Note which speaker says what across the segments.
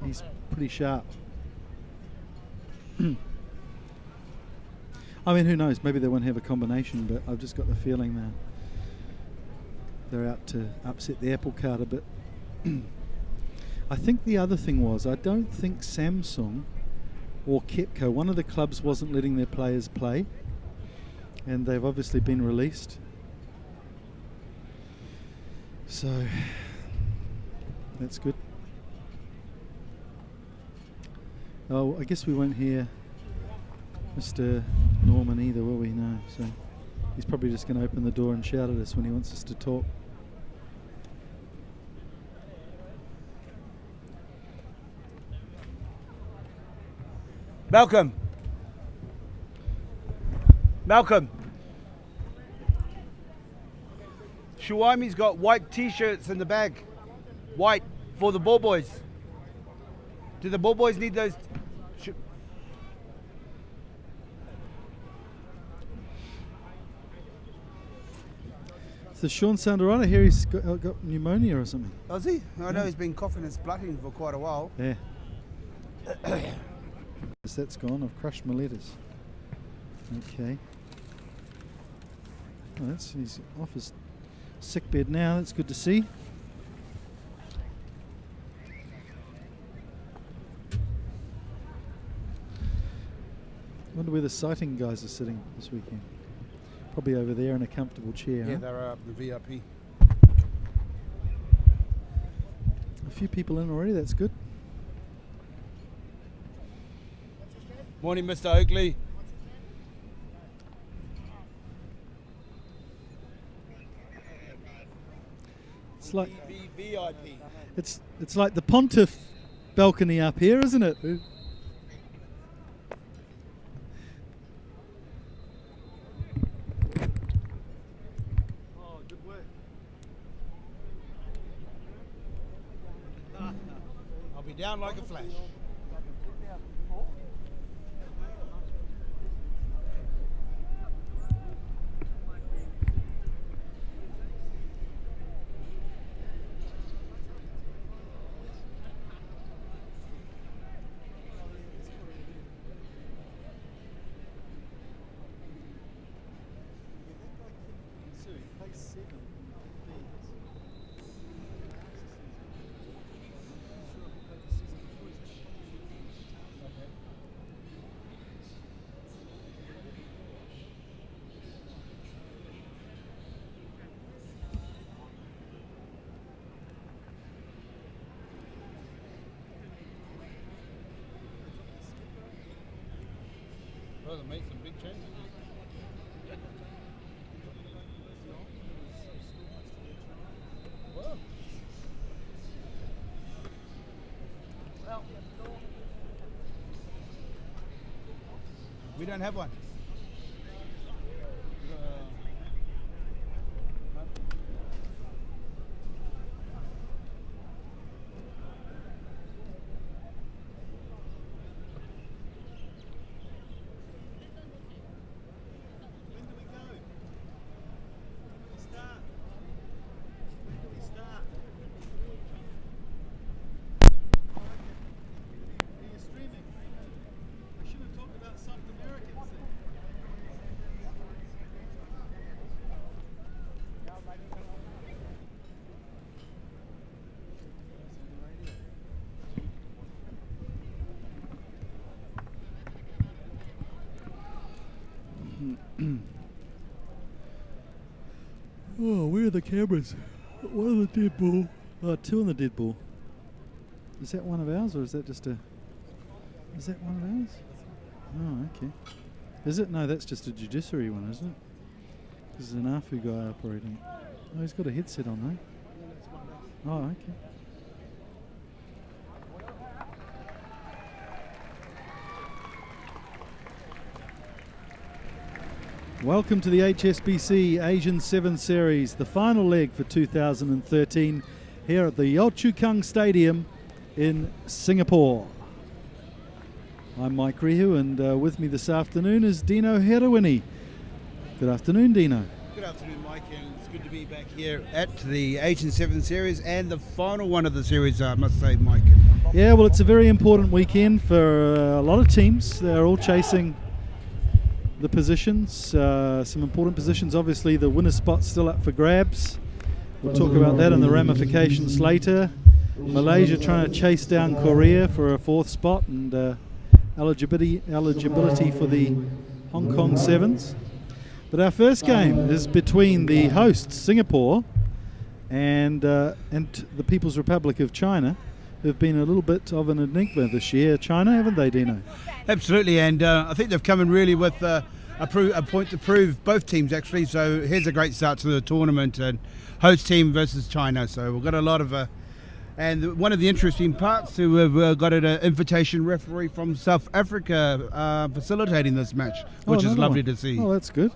Speaker 1: he's pretty sharp. I mean, who knows? Maybe they won't have a combination, but I've just got the feeling they're out to upset the apple cart a bit. I think the other thing was, I don't think Samsung or Kepco, one of the clubs wasn't letting their players play, and they've obviously been released. So that's good. Oh, I guess we won't hear Mr. Norman either, will we? No. So he's probably just going to open the door and shout at us when he wants us to talk.
Speaker 2: Malcolm. Shuaimi's got white t-shirts in the bag. White for the ball boys. Do the ball boys need those?
Speaker 1: So Sean Sandarana here, he's got pneumonia or something.
Speaker 2: Does he? I know he's been coughing and spluttering for quite a while.
Speaker 1: Yeah. That's gone. I've crushed my letters. Okay. Well, he's off his sick bed now. That's good to see. Wonder where the sighting guys are sitting this weekend. Probably over there in a comfortable chair.
Speaker 2: Yeah,
Speaker 1: huh?
Speaker 2: they're up the VIP.
Speaker 1: A few people in already. That's good.
Speaker 2: Morning, Mr. Oakley.
Speaker 1: It's like
Speaker 2: VIP.
Speaker 1: it's like the Pontiff balcony up here, isn't it?
Speaker 2: Oh, good work. I'll be down like a flash. Well, they made some big changes. Well. We don't have one.
Speaker 1: Oh, where are the cameras? One on the dead ball. Oh, two on the dead ball. Is that one of ours, or is that just a... Is that one of ours? Oh, okay. Is it? No, that's just a judiciary one, isn't it? This is an AFU guy operating. Oh, he's got a headset on, though. Oh, okay. Welcome to the HSBC Asian 7 Series, the final leg for 2013 here at the Yio Chu Kang Stadium in Singapore. I'm Mike Rehu, and with me this afternoon is Dino Herawini. Good afternoon, Dino.
Speaker 2: Good afternoon, Mike, and it's good to be back here at the Asian 7 Series and the final one of the series, I must say, Mike.
Speaker 1: Yeah, well, it's a very important weekend for a lot of teams. They're all chasing the positions, some important positions. Obviously, the winner spot's still up for grabs. We'll talk about that and the ramifications later. Malaysia trying to chase down Korea for a 4th spot and eligibility for the Hong Kong Sevens. But our first game is between the hosts, Singapore, and the People's Republic of China, who've been a little bit of an enigma this year. China, haven't they, Dino?
Speaker 2: Absolutely, and I think they've come in really with a point to prove, both teams actually. So here's a great start to the tournament, and host team versus China. So we've got a lot of and one of the interesting parts, who have got an invitation referee from South Africa facilitating this match, which is lovely to see.
Speaker 1: Oh, that's good.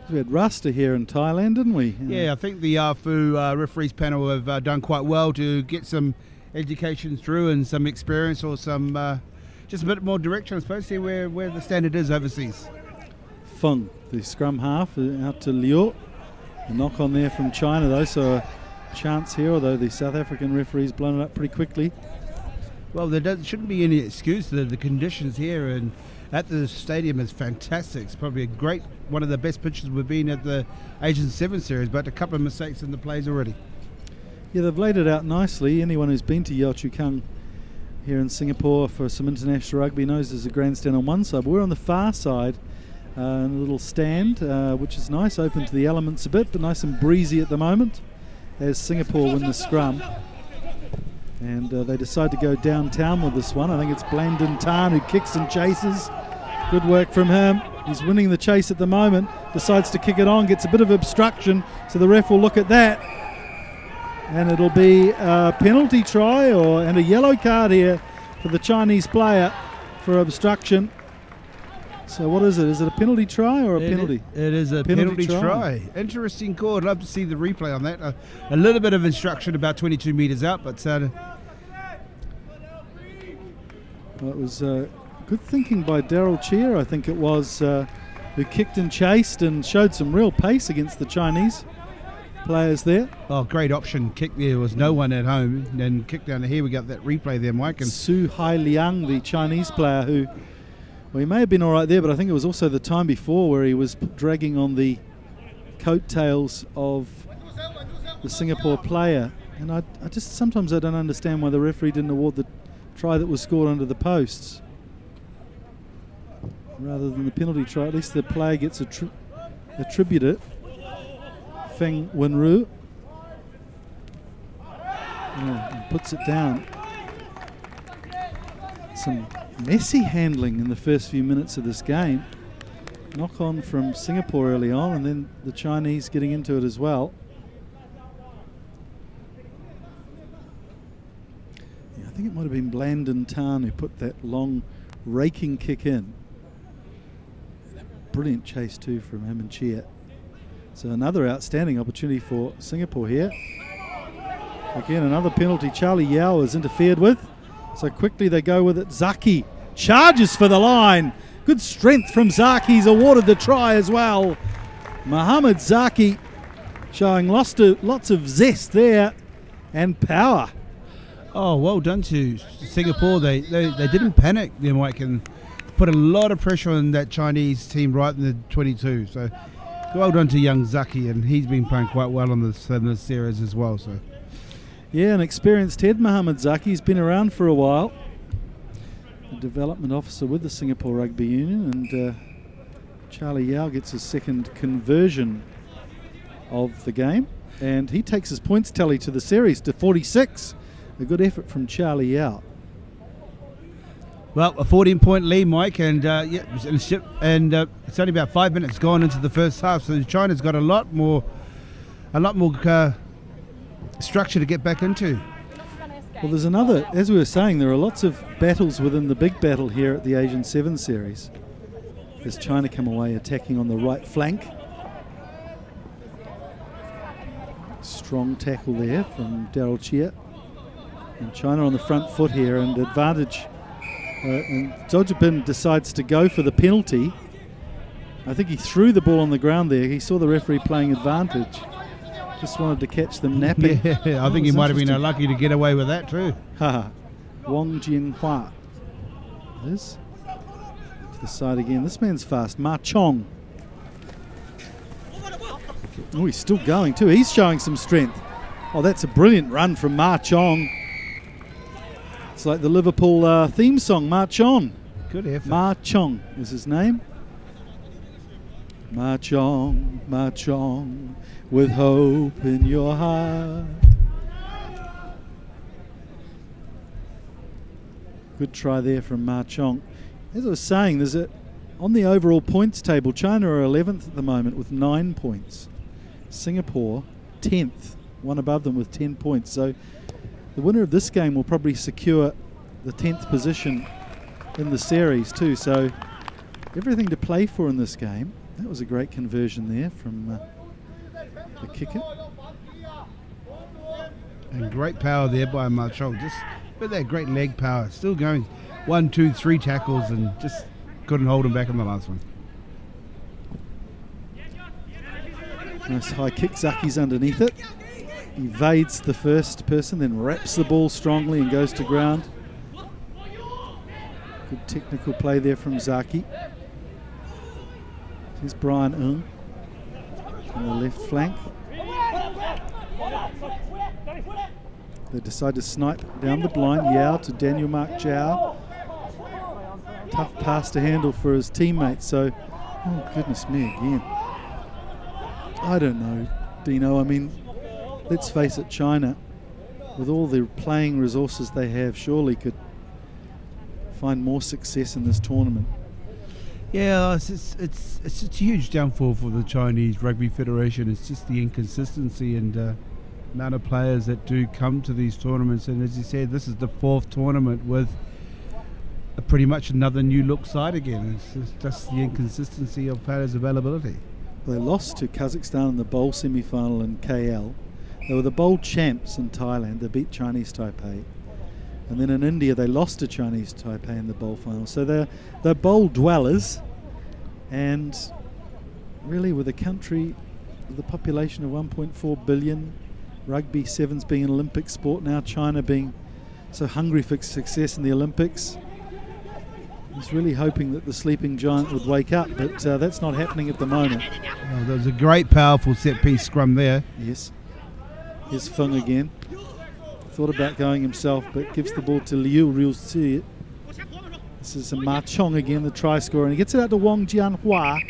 Speaker 1: We had Rasta here in Thailand, didn't we?
Speaker 2: Yeah, I think the AFU referees panel have done quite well to get some education through and some experience, or some just a bit more direction, I suppose, see where the standard is overseas.
Speaker 1: Feng, the scrum half, out to Liu. A knock on there from China, though, so a chance here, although the South African referee's blown it up pretty quickly.
Speaker 2: Well, shouldn't be any excuse. The conditions here and at the stadium is fantastic. It's probably one of the best pitches we've been at the Asian 7 Series, but a couple of mistakes in the plays already.
Speaker 1: Yeah, they've laid it out nicely. Anyone who's been to Yio Chu Kang here in Singapore for some international rugby knows there's a grandstand on one side. We're on the far side, in a little stand, which is nice, open to the elements a bit, but nice and breezy at the moment as Singapore win the scrum. And they decide to go downtown with this one. I think it's Blandon Tan who kicks and chases. Good work from him. He's winning the chase at the moment. Decides to kick it on, gets a bit of obstruction, so the ref will look at that. And it'll be a penalty try and a yellow card here for the Chinese player for obstruction. So what is it? Is it a penalty try or a penalty?
Speaker 2: It is a penalty try. Interesting call. I'd love to see the replay on that. A little bit of instruction about 22 metres out, but
Speaker 1: well, it was good thinking by Daryl Cheer, I think it was, who kicked and chased and showed some real pace against the Chinese players there.
Speaker 2: Oh, great option. Kick there. Was no one at home. And then kick down here. We got that replay there, Mike. And
Speaker 1: Su Hai Liang, the Chinese player, who, well, he may have been all right there, but I think it was also the time before where he was dragging on the coattails of the Singapore player. And I just sometimes I don't understand why the referee didn't award the try that was scored under the posts rather than the penalty try. At least the player gets attributed. Feng Wenru puts it down. Some messy handling in the first few minutes of this game. Knock on from Singapore early on, and then the Chinese getting into it as well. Yeah, I think it might have been Blandon Tan who put that long raking kick in. Brilliant chase too from him and Chia. So another outstanding opportunity for Singapore here. Again, another penalty Charlie Yao is interfered with. So quickly they go with it. Zaki charges for the line. Good strength from Zaki. He's awarded the try as well. Mohamed Zaki showing lots of zest there and power.
Speaker 2: Oh, well done to Singapore. They didn't panic, Mike, and put a lot of pressure on that Chinese team right in the 22. So well done to young Zaki, and he's been playing quite well in this series as well. So,
Speaker 1: yeah, an experienced head, Mohamed Zaki. He's been around for a while. A development officer with the Singapore Rugby Union, and Charlie Yao gets his second conversion of the game, and he takes his points tally to the series to 46. A good effort from Charlie Yao.
Speaker 2: Well, a 14-point lead, Mike, and it's only about 5 minutes gone into the first half, so China's got a lot more structure to get back into.
Speaker 1: Well, there's another, as we were saying, there are lots of battles within the big battle here at the Asian 7 Series. As China come away attacking on the right flank. Strong tackle there from Daryl Chia. And China on the front foot here, and advantage. And Zhou Jibin decides to go for the penalty. I think he threw the ball on the ground there. He saw the referee playing advantage. Just wanted to catch them napping.
Speaker 2: Yeah, I think he might have been unlucky to get away with that too.
Speaker 1: Haha. Wong Jianhua. This to the side again. This man's fast. Ma Chong. Oh, he's still going too. He's showing some strength. Oh, that's a brilliant run from Ma Chong. It's like the Liverpool theme song, March On.
Speaker 2: Good effort.
Speaker 1: Ma Chong is his name. March on, with hope in your heart. Good try there from Ma Chong. As I was saying, on the overall points table, China are 11th at the moment with 9 points. Singapore, 10th, one above them with 10 points. So the winner of this game will probably secure the 10th position in the series too. So everything to play for in this game. That was a great conversion there from the kicker.
Speaker 2: And great power there by Ma Chong. Just with that great leg power. Still going 1, 2, 3 tackles and just couldn't hold him back in the last one.
Speaker 1: Nice high kick. Zaki's underneath it. Evades the first person, then wraps the ball strongly and goes to ground. Good technical play there from Zaki. Here's Brian Ng on the left flank. They decide to snipe down the blind. Yao to Daniel Mark Zhao. Tough pass to handle for his teammates. So, oh goodness me again. I don't know, Dino. I mean, let's face it, China, with all the playing resources they have, surely could find more success in this tournament.
Speaker 2: Yeah, it's a huge downfall for the Chinese Rugby Federation. It's just the inconsistency and amount of players that do come to these tournaments. And as you said, this is the 4th tournament with pretty much another new look side again. It's just the inconsistency of players' availability.
Speaker 1: They lost to Kazakhstan in the bowl semi-final in KL. They were the bowl champs in Thailand. They beat Chinese Taipei. And then in India, they lost to Chinese Taipei in the bowl final. So they're bowl dwellers. And really, with a country with a population of 1.4 billion, rugby sevens being an Olympic sport now, China being so hungry for success in the Olympics, I was really hoping that the sleeping giant would wake up, but that's not happening at the moment.
Speaker 2: Oh, there was a great, powerful set-piece scrum there.
Speaker 1: Yes. Here's Feng again. Thought about going himself, but gives the ball to Liu Riu. This is Ma Chong again, the try scorer, and he gets it out to Wong Jianhua,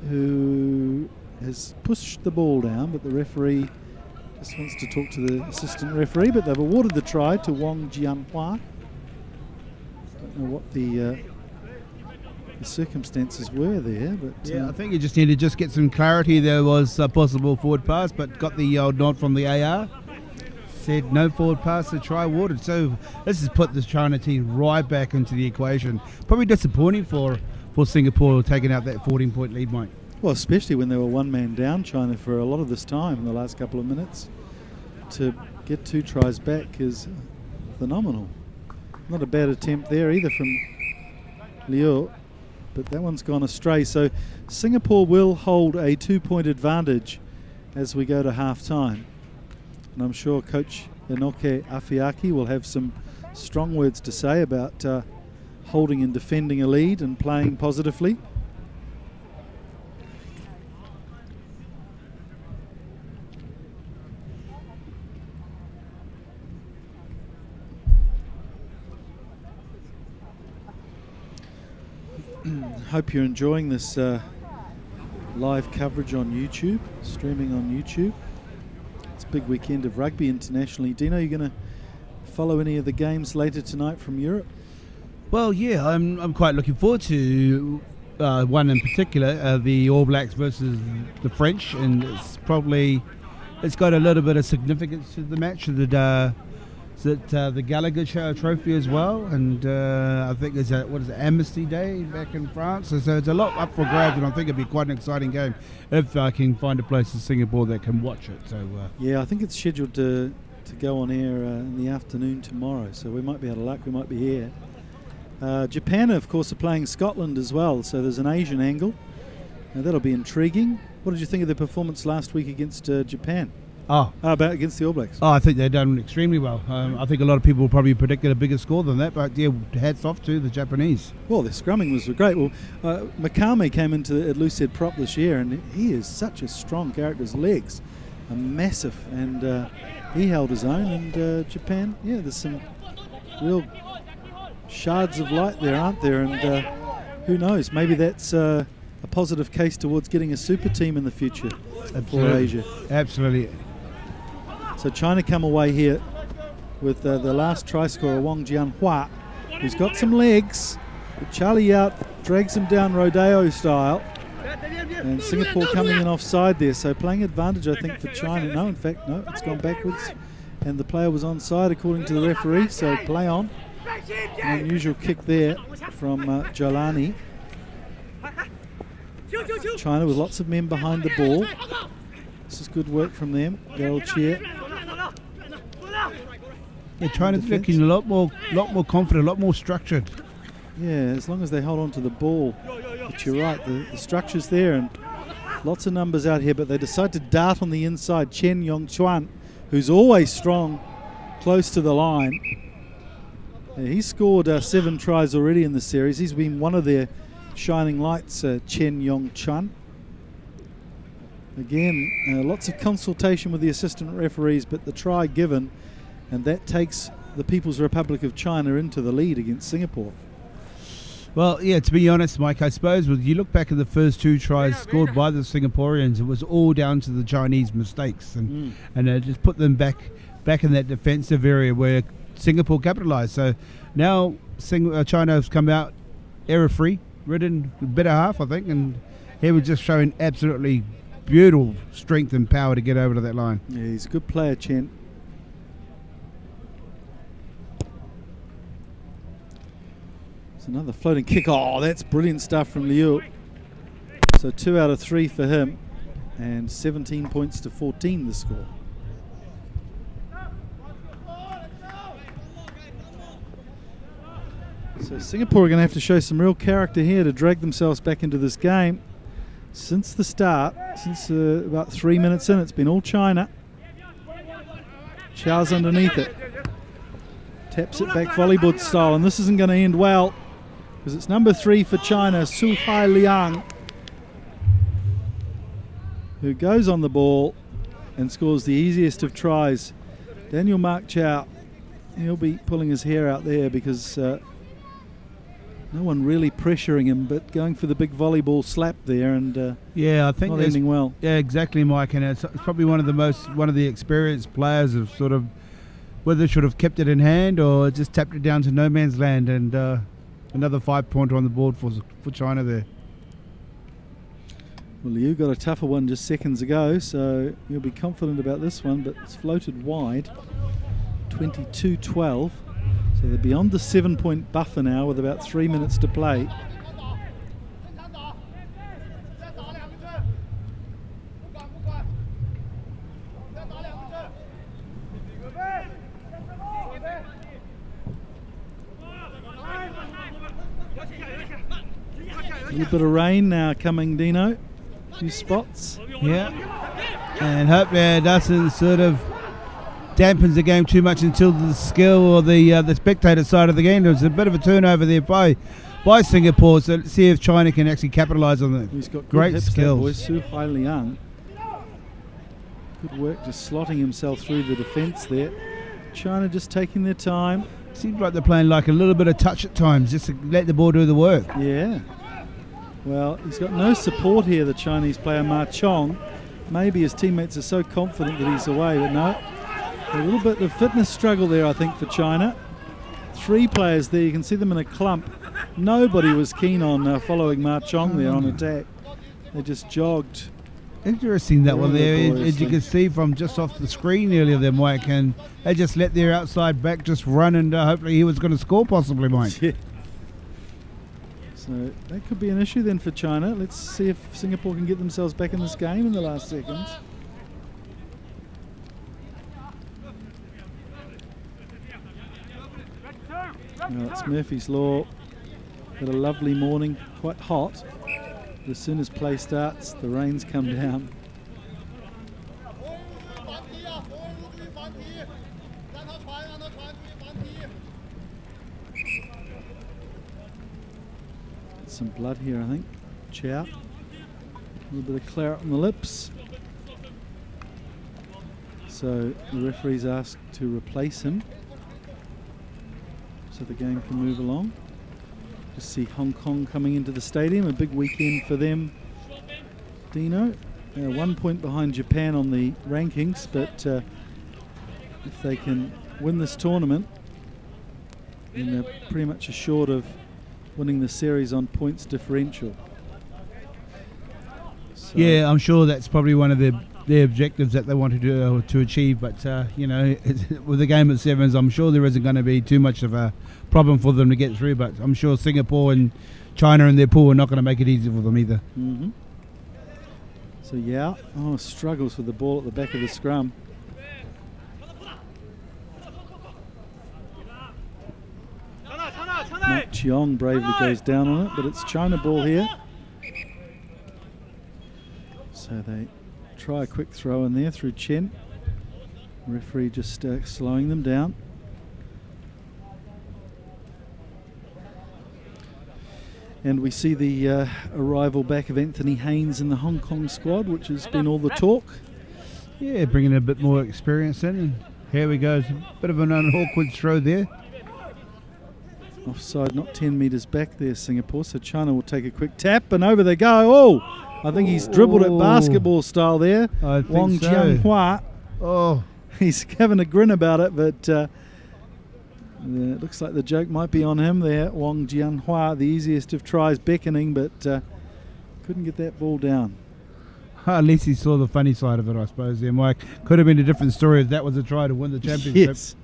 Speaker 1: who has pushed the ball down, but the referee just wants to talk to the assistant referee, but they've awarded the try to Wong Jianhua. Don't know what the circumstances were there, but
Speaker 2: yeah, I think you just need to just get some clarity. There was a possible forward pass, but got the old nod from the AR. Said no forward pass, the try awarded. So this has put the China team right back into the equation. Probably disappointing for Singapore taking out that 14-point lead, Mike.
Speaker 1: Well, especially when they were one man down, China, for a lot of this time in the last couple of minutes. To get 2 tries back is phenomenal. Not a bad attempt there either from Liu, but that one's gone astray. So Singapore will hold a 2-point advantage as we go to half-time. And I'm sure Coach Inoke Afiaki will have some strong words to say about holding and defending a lead and playing positively. Hope you're enjoying this live coverage on YouTube, streaming on YouTube. It's a big weekend of rugby internationally. Dino, you going to follow any of the games later tonight from Europe?
Speaker 2: Well, yeah, I'm quite looking forward to one in particular, the All Blacks versus the French, and it's got a little bit of significance to the match. The Gallagher Trophy as well, and I think there's Amnesty Day back in France, so it's a lot up for grabs, and I think it'd be quite an exciting game if I can find a place in Singapore that can watch it. So
Speaker 1: yeah, I think it's scheduled to go on air in the afternoon tomorrow, so we might be out of luck, we might be here. Japan, of course, are playing Scotland as well, so there's an Asian angle. Now that'll be intriguing. What did you think of their performance last week against Japan? Against the All Blacks?
Speaker 2: I think they've done extremely well. I think a lot of people probably predicted a bigger score than that, but yeah, hats off to the Japanese.
Speaker 1: Well, their scrumming was great. Well, Makame came into at loosehead prop this year, and he is such a strong character. His legs are massive, and he held his own. And Japan, yeah, there's some real shards of light there, aren't there? And who knows? Maybe that's a positive case towards getting a super team in the future for Asia.
Speaker 2: Absolutely.
Speaker 1: So China come away here with the last try scorer, Wang Jianhua, who's got some legs. But Charlie out drags him down rodeo style. And Singapore coming in offside there, so playing advantage, I think, for China. No, in fact, no, it's gone backwards. And the player was onside according to the referee, so play on. An unusual kick there from Jolani. China with lots of men behind the ball. This is good work from them. Daryl Cheer.
Speaker 2: Yeah, China's looking a lot more confident, a lot more structured.
Speaker 1: Yeah, as long as they hold on to the ball. But you're right, the structure's there and lots of numbers out here, but they decide to dart on the inside. Chen Yongchuan, who's always strong, close to the line. Yeah, he's scored 7 tries already in the series. He's been one of their shining lights, Chen Yongchuan. Again, lots of consultation with the assistant referees, but the try given, and that takes the People's Republic of China into the lead against Singapore.
Speaker 2: Well, yeah, to be honest, Mike, I suppose when you look back at the first 2 tries scored by the Singaporeans, it was all down to the Chinese mistakes, and just put them back in that defensive area where Singapore capitalised. So now China has come out error-free, ridden better half, I think, and he was just showing absolutely beautiful strength and power to get over to that line.
Speaker 1: Yeah, he's a good player, Chen. It's another floating kick. Oh, that's brilliant stuff from Liu. So 2 out of 3 for him, and 17 points to 14 the score. So Singapore are going to have to show some real character here to drag themselves back into this game. Since the start, since about 3 minutes in, it's been all China. Chow's underneath it. Taps it back volleyball style, and this isn't going to end well because it's number 3 for China, Su Hai Liang, who goes on the ball and scores the easiest of tries. Daniel Mark Chow, he'll be pulling his hair out there because no one really pressuring him, but going for the big volleyball slap there, and
Speaker 2: yeah, I think
Speaker 1: not ending well.
Speaker 2: Yeah, exactly, Mike. And it's probably one of the experienced players of sort of whether should have kept it in hand or just tapped it down to no man's land, and another 5-pointer on the board for China there.
Speaker 1: Well, Liu got a tougher one just seconds ago, so you'll be confident about this one, but it's floated wide, 22-12. So they're beyond the 7-point buffer now with about 3 minutes to play. A little bit of rain now coming, Dino. A few spots.
Speaker 2: Yeah. And hopefully it doesn't sort of dampens the game too much until the skill or the spectator side of the game. There was a bit of a turnover there by Singapore, so let's see if China can actually capitalise on that.
Speaker 1: He's got
Speaker 2: great
Speaker 1: hips,
Speaker 2: skills.
Speaker 1: Boy, Su Hai Liang. Good work just slotting himself through the defence there. China just taking their time.
Speaker 2: Seems like they're playing like a little bit of touch at times, just to let the ball do the work.
Speaker 1: Yeah. Well, he's got no support here, the Chinese player Ma Chong. Maybe his teammates are so confident that he's away, but no. A little bit of fitness struggle there, I think, for China. 3 players there. You can see them in a clump. Nobody was keen on following Ma Chong there on attack. They just jogged.
Speaker 2: Interesting that one there, as you can see from just off the screen earlier there, Mike, and they just let their outside back just run, and hopefully he was going to score possibly, Mike.
Speaker 1: Yeah. So that could be an issue then for China. Let's see if Singapore can get themselves back in this game in the last seconds. Well, it's Murphy's Law. Got a lovely morning, quite hot. As soon as play starts, the rains come down. Some blood here, I think. Chow. A little bit of claret on the lips. So the referee's asked to replace him so the game can move along. Just see Hong Kong coming into the stadium, a big weekend for them, Dino. 1 point behind Japan on the rankings, but if they can win this tournament, then they're pretty much assured of winning the series on points differential. So
Speaker 2: yeah, I'm sure that's probably one of their objectives that they wanted to achieve. But you know, with the game at sevens, I'm sure there isn't going to be too much of a problem for them to get through. But I'm sure Singapore and China in their pool are not going to make it easy for them either.
Speaker 1: Mm-hmm. So yeah, struggles with the ball at the back of the scrum. Mark Cheong bravely goes down on it, but it's China ball here. So they try a quick throw in there through Chen. Referee just slowing them down. And we see the arrival back of Anthony Haynes in the Hong Kong squad, which has been all the talk.
Speaker 2: Yeah, bringing a bit more experience in. And here we go. A bit of an awkward throw there.
Speaker 1: Offside, not 10 metres back there, Singapore. So China will take a quick tap, and over they go. Oh! I think he's dribbled it basketball style there.
Speaker 2: I think
Speaker 1: Wong
Speaker 2: so.
Speaker 1: Jianhua.
Speaker 2: Oh,
Speaker 1: He's having a grin about it, but it looks like the joke might be on him there. Wong Jianhua, the easiest of tries, beckoning, but couldn't get that ball down.
Speaker 2: at least he saw the funny side of it, I suppose. There, Mike. Could have been a different story if that was a try to win the championship.
Speaker 1: Yes.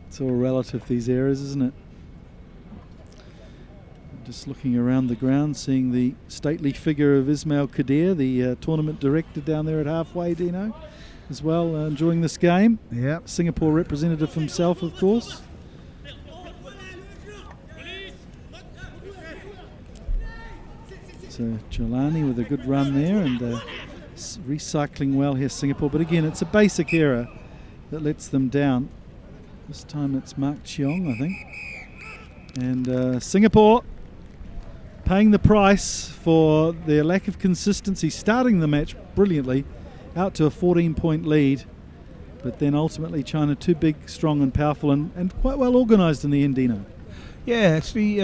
Speaker 1: It's all relative, these errors, isn't it? Just looking around the ground, seeing the stately figure of Ismail Kadir, the tournament director down there at halfway, Dino, as well, enjoying this game.
Speaker 2: Yeah.
Speaker 1: Singapore representative himself, of course. So Jelani with a good run there, and recycling well here, Singapore. But again, it's a basic error that lets them down. This time it's Mark Cheong, I think. And Singapore paying the price for their lack of consistency, starting the match brilliantly, out to a 14-point lead, but then ultimately China too big, strong and powerful, and quite well organised in the end, Dino.
Speaker 2: Yeah, actually,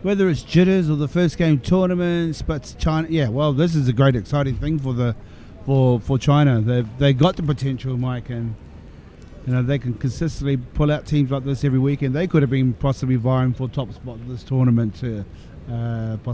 Speaker 2: whether it's jitters or the first game tournaments, but China, yeah, well, this is a great exciting thing for China. They got the potential, Mike, and you know they can consistently pull out teams like this every weekend. They could have been possibly vying for top spot in this tournament, possibly.